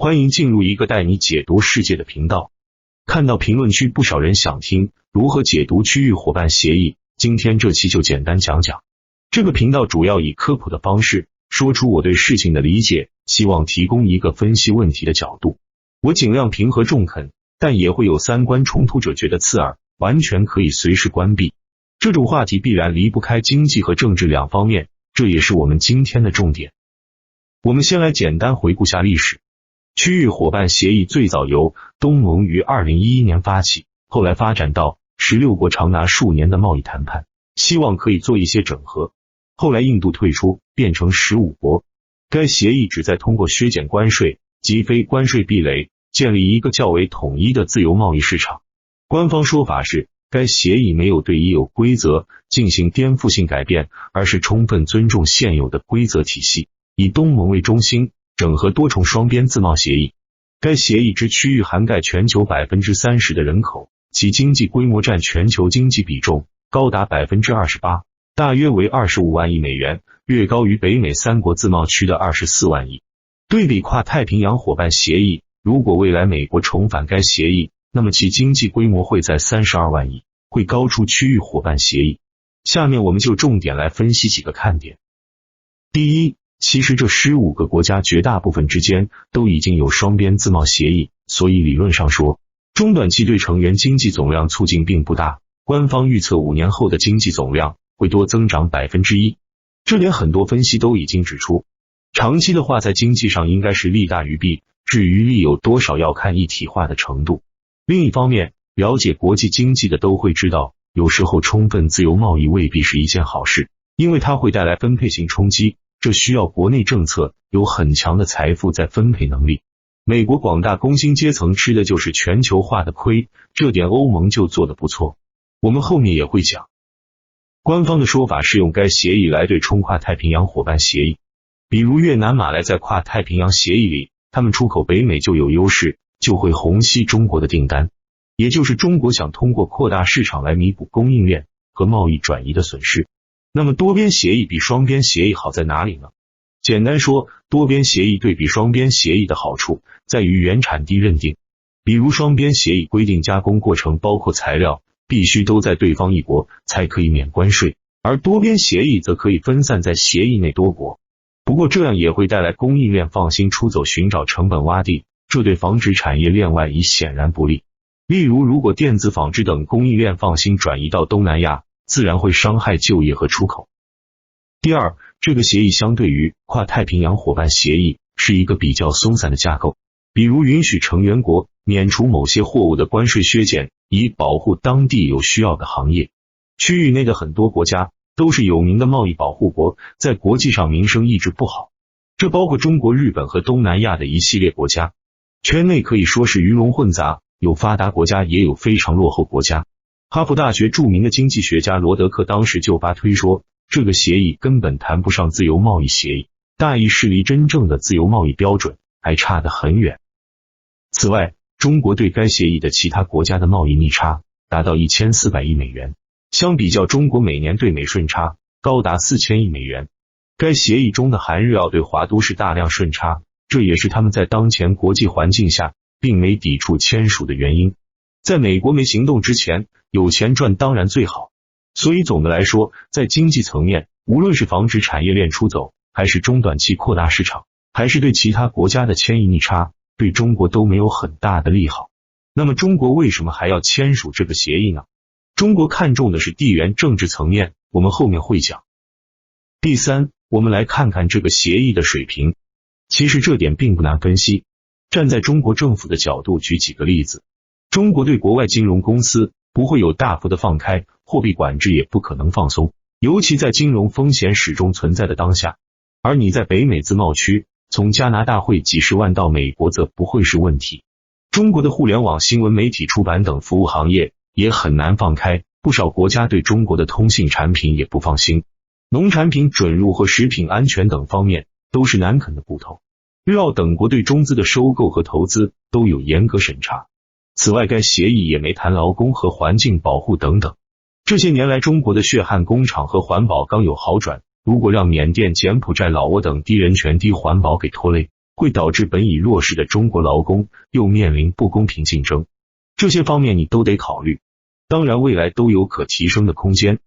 欢迎进入一个带你解读世界的频道。看到评论区不少人想听如何解读区域伙伴协议，今天这期就简单讲讲。这个频道主要以科普的方式说出我对事情的理解，希望提供一个分析问题的角度。我尽量平和中肯，但也会有三观冲突者觉得刺耳，完全可以随时关闭。这种话题必然离不开经济和政治两方面，这也是我们今天的重点。我们先来简单回顾下历史。区域伙伴协议最早由东盟于2011年发起，后来发展到16国长达数年的贸易谈判，希望可以做一些整合。后来印度退出，变成15国。该协议旨在通过削减关税及非关税壁垒，建立一个较为统一的自由贸易市场。官方说法是，该协议没有对已有规则进行颠覆性改变，而是充分尊重现有的规则体系，以东盟为中心，整合多重双边自贸协议。该协议之区域涵盖全球 30% 的人口，其经济规模占全球经济比重高达 28%， 大约为25万亿美元，略高于北美3国自贸区的24万亿。对比跨太平洋伙伴协议，如果未来美国重返该协议，那么其经济规模会在32万亿，会高出区域伙伴协议。下面我们就重点来分析几个看点。第一，其实这15个国家绝大部分之间都已经有双边自贸协议，所以理论上说，中短期对成员经济总量促进并不大。官方预测5年后的经济总量会多增长 1%， 这点很多分析都已经指出。长期的话，在经济上应该是利大于弊，至于利有多少要看一体化的程度。另一方面，了解国际经济的都会知道，有时候充分自由贸易未必是一件好事，因为它会带来分配性冲击，这需要国内政策有很强的财富再分配能力。美国广大工薪阶层吃的就是全球化的亏，这点欧盟就做得不错。我们后面也会讲。官方的说法是用该协议来对冲跨太平洋伙伴协议，比如越南、马来在跨太平洋协议里，他们出口北美就有优势，就会虹吸中国的订单，也就是中国想通过扩大市场来弥补供应链和贸易转移的损失。那么多边协议比双边协议好在哪里呢？简单说，多边协议对比双边协议的好处在于原产地认定，比如双边协议规定加工过程包括材料必须都在对方一国才可以免关税，而多边协议则可以分散在协议内多国。不过这样也会带来供应链放心出走寻找成本洼地，这对防止产业链外移显然不利。例如，如果电子纺织等供应链放心转移到东南亚，自然会伤害就业和出口。第二，这个协议相对于跨太平洋伙伴协议是一个比较松散的架构，比如允许成员国免除某些货物的关税削减，以保护当地有需要的行业。区域内的很多国家都是有名的贸易保护国，在国际上名声一直不好，这包括中国、日本和东南亚的一系列国家。圈内可以说是鱼龙混杂，有发达国家也有非常落后国家。哈佛大学著名的经济学家罗德克当时就发推说，这个协议根本谈不上自由贸易协议，大意是离真正的自由贸易标准还差得很远。此外，中国对该协议的其他国家的贸易逆差达到1400亿美元，相比较中国每年对美顺差高达4000亿美元。该协议中的韩日澳对华都是大量顺差，这也是他们在当前国际环境下并没抵触签署的原因。在美国没行动之前，有钱赚当然最好。所以总的来说，在经济层面，无论是防止产业链出走，还是中短期扩大市场，还是对其他国家的迁移逆差，对中国都没有很大的利好。那么中国为什么还要签署这个协议呢？中国看重的是地缘政治层面，我们后面会讲。第三，我们来看看这个协议的水平。其实这点并不难分析。站在中国政府的角度举几个例子。中国对国外金融公司不会有大幅的放开，货币管制也不可能放松，尤其在金融风险始终存在的当下。而你在北美自贸区，从加拿大汇几十万到美国则不会是问题。中国的互联网、新闻媒体、出版等服务行业也很难放开，不少国家对中国的通信产品也不放心。农产品准入和食品安全等方面都是难啃的骨头。日澳等国对中资的收购和投资都有严格审查。此外，该协议也没谈劳工和环境保护等等。这些年来，中国的血汗工厂和环保刚有好转，如果让缅甸、柬埔寨、老挝等低人权、低环保给拖累，会导致本已弱势的中国劳工又面临不公平竞争，这些方面你都得考虑，当然未来都有可提升的空间。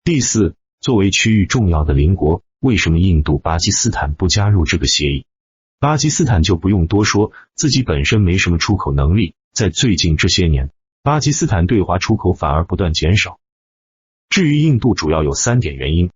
第四，作为区域重要的邻国，为什么印度、巴基斯坦不加入这个协议？巴基斯坦就不用多说，自己本身没什么出口能力，在最近这些年，巴基斯坦对华出口反而不断减少。至于印度，主要有3点原因。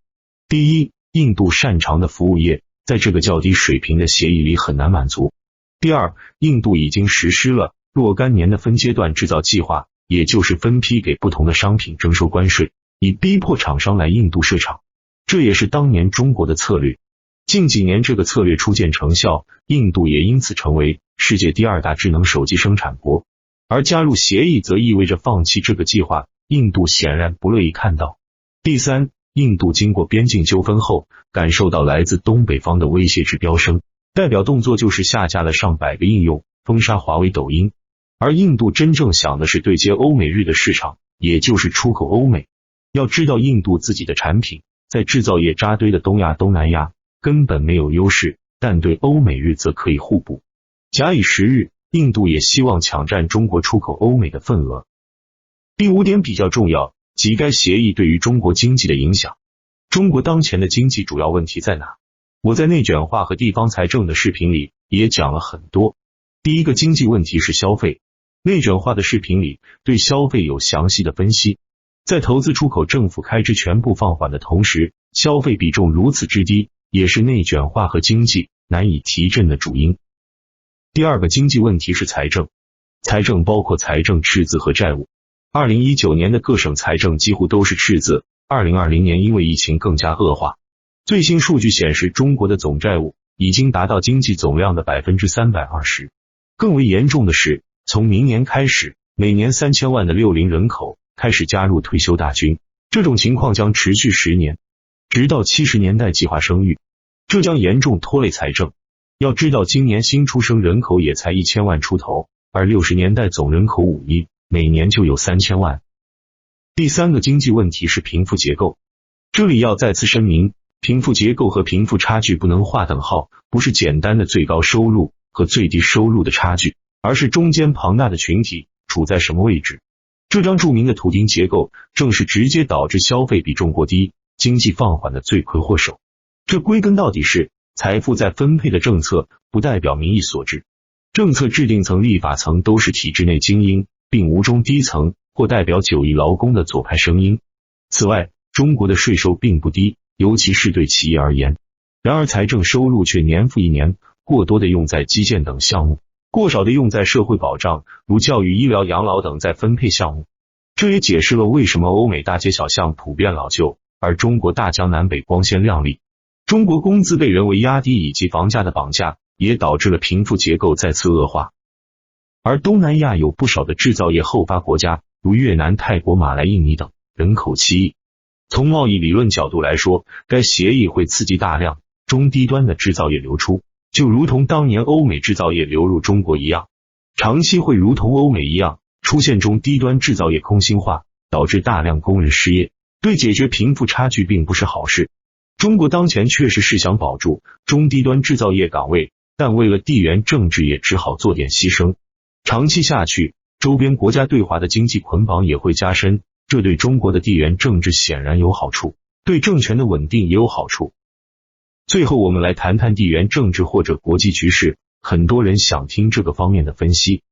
第一，印度擅长的服务业在这个较低水平的协议里很难满足。第二，印度已经实施了若干年的分阶段制造计划，也就是分批给不同的商品征收关税，以逼迫厂商来印度设厂，这也是当年中国的策略。近几年这个策略初见成效，印度也因此成为世界第2大智能手机生产国，而加入协议则意味着放弃这个计划，印度显然不乐意看到。第三，印度经过边境纠纷后，感受到来自东北方的威胁值飙升，代表动作就是下架了上百个应用，封杀华为、抖音。而印度真正想的是对接欧美日的市场，也就是出口欧美。要知道印度自己的产品在制造业扎堆的东亚、东南亚根本没有优势，但对欧美日则可以互补。假以时日，印度也希望抢占中国出口欧美的份额。第5点比较重要，即该协议对于中国经济的影响。中国当前的经济主要问题在哪？我在内卷化和地方财政的视频里也讲了很多。第一个经济问题是消费，内卷化的视频里对消费有详细的分析。在投资出口政府开支全部放缓的同时，消费比重如此之低，也是内卷化和经济难以提振的主因。第二个经济问题是财政，财政包括财政赤字和债务。2019年的各省财政几乎都是赤字，2020年因为疫情更加恶化。最新数据显示，中国的总债务已经达到经济总量的 320%。更为严重的是，从明年开始，每年3000万的60人口开始加入退休大军，这种情况将持续10年，直到70年代计划生育，这将严重拖累财政。要知道，今年新出生人口也才1000万出头，而60年代总人口5亿，每年就有3000万。第三个经济问题是贫富结构，这里要再次声明，贫富结构和贫富差距不能划等号，不是简单的最高收入和最低收入的差距，而是中间庞大的群体处在什么位置。这张著名的图钉结构正是直接导致消费比重过低、经济放缓的罪魁祸首。这归根到底是财富再分配的政策不代表民意所致，政策制定层、立法层都是体制内精英，并无中低层或代表9亿劳工的左派声音。此外，中国的税收并不低，尤其是对企业而言。然而财政收入却年复一年过多的用在基建等项目，过少的用在社会保障，如教育、医疗、养老等再分配项目。这也解释了为什么欧美大街小巷普遍老旧，而中国大江南北光鲜亮丽。中国工资被人为压低以及房价的绑架，也导致了贫富结构再次恶化。而东南亚有不少的制造业后发国家，如越南、泰国、马来、印尼等，人口7亿。从贸易理论角度来说，该协议会刺激大量中低端的制造业流出，就如同当年欧美制造业流入中国一样，长期会如同欧美一样出现中低端制造业空心化，导致大量工人失业，对解决贫富差距并不是好事。中国当前确实是想保住中低端制造业岗位，但为了地缘政治也只好做点牺牲。长期下去，周边国家对华的经济捆绑也会加深，这对中国的地缘政治显然有好处，对政权的稳定也有好处。最后我们来谈谈地缘政治或者国际局势，很多人想听这个方面的分析。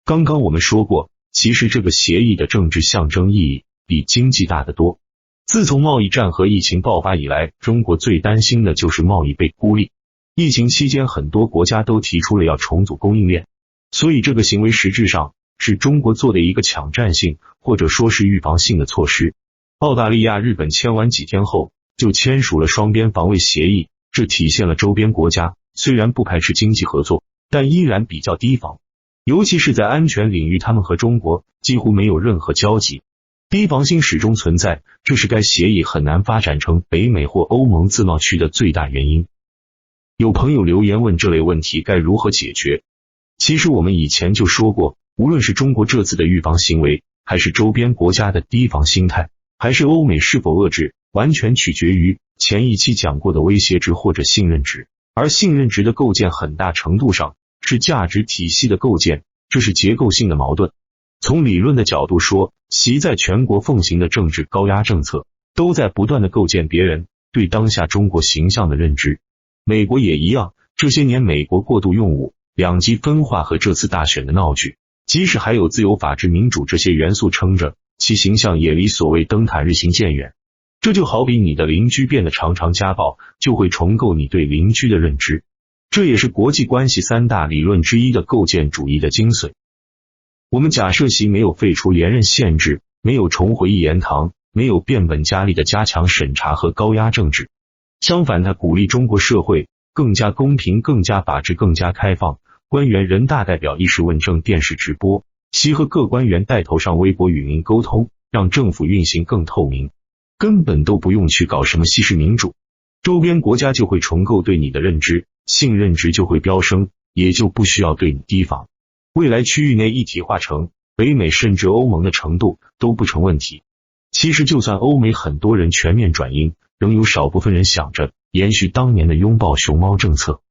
刚刚我们说过，其实这个协议的政治象征意义比经济大得多。自从贸易战和疫情爆发以来，中国最担心的就是贸易被孤立。疫情期间很多国家都提出了要重组供应链，所以这个行为实质上是中国做的一个抢占性或者说是预防性的措施。澳大利亚、日本签完几天后就签署了双边防卫协议，这体现了周边国家虽然不排斥经济合作，但依然比较提防，尤其是在安全领域，他们和中国几乎没有任何交集。提防性始终存在，这是该协议很难发展成北美或欧盟自贸区的最大原因。有朋友留言问这类问题该如何解决？其实我们以前就说过，无论是中国这次的预防行为，还是周边国家的提防心态，还是欧美是否遏制，完全取决于前一期讲过的威胁值或者信任值。而信任值的构建很大程度上是价值体系的构建，这是结构性的矛盾。从理论的角度说，习在全国奉行的政治高压政策都在不断的构建别人对当下中国形象的认知。美国也一样，这些年美国过度用武、两极分化和这次大选的闹剧，即使还有自由、法治、民主这些元素撑着，其形象也离所谓灯塔日行渐远。这就好比你的邻居变得常常家暴，就会重构你对邻居的认知。这也是国际关系三大理论之一的构建主义的精髓。我们假设习没有废除连任限制，没有重回一言堂，没有变本加厉的加强审查和高压政治，相反他鼓励中国社会更加公平、更加法治、更加开放，官员人大代表议事问政电视直播，习和各官员带头上微博语音沟通，让政府运行更透明，根本都不用去搞什么西式民主，周边国家就会重构对你的认知，信任值就会飙升，也就不需要对你提防。未来区域内一体化成北美甚至欧盟的程度都不成问题。其实就算欧美很多人全面转英，仍有少部分人想着延续当年的拥抱熊猫政策。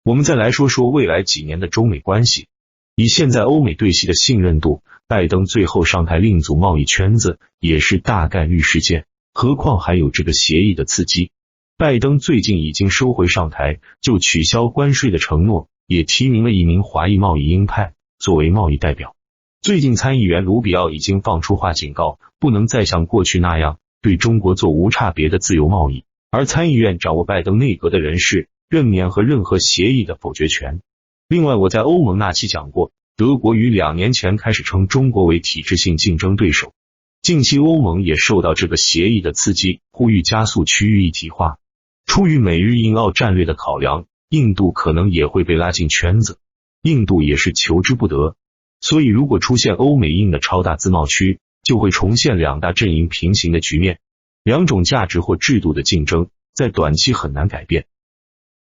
我们再来说说未来几年的中美关系。以现在欧美对习的信任度，拜登最后上台另组贸易圈子也是大概率事件，何况还有这个协议的刺激。拜登最近已经收回上台就取消关税的承诺，也提名了一名华裔贸易鹰派作为贸易代表。最近参议员卢比奥已经放出话警告，不能再像过去那样对中国做无差别的自由贸易，而参议院掌握拜登内阁的人事任免和任何协议的否决权。另外，我在欧盟那期讲过，德国于2年前开始称中国为体制性竞争对手。近期欧盟也受到这个协议的刺激，呼吁加速区域一体化。出于美日印澳战略的考量，印度可能也会被拉进圈子，印度也是求之不得。所以如果出现欧美印的超大自贸区，就会重现两大阵营平行的局面，两种价值或制度的竞争在短期很难改变。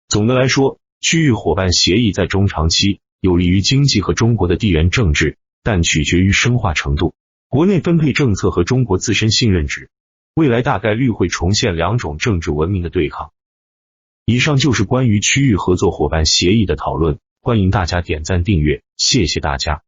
总的来说，区域伙伴协议在中长期有利于经济和中国的地缘政治，但取决于深化程度、国内分配政策和中国自身信任值。未来大概率会重现两种政治文明的对抗。以上就是关于区域合作伙伴协议的讨论，欢迎大家点赞订阅，谢谢大家。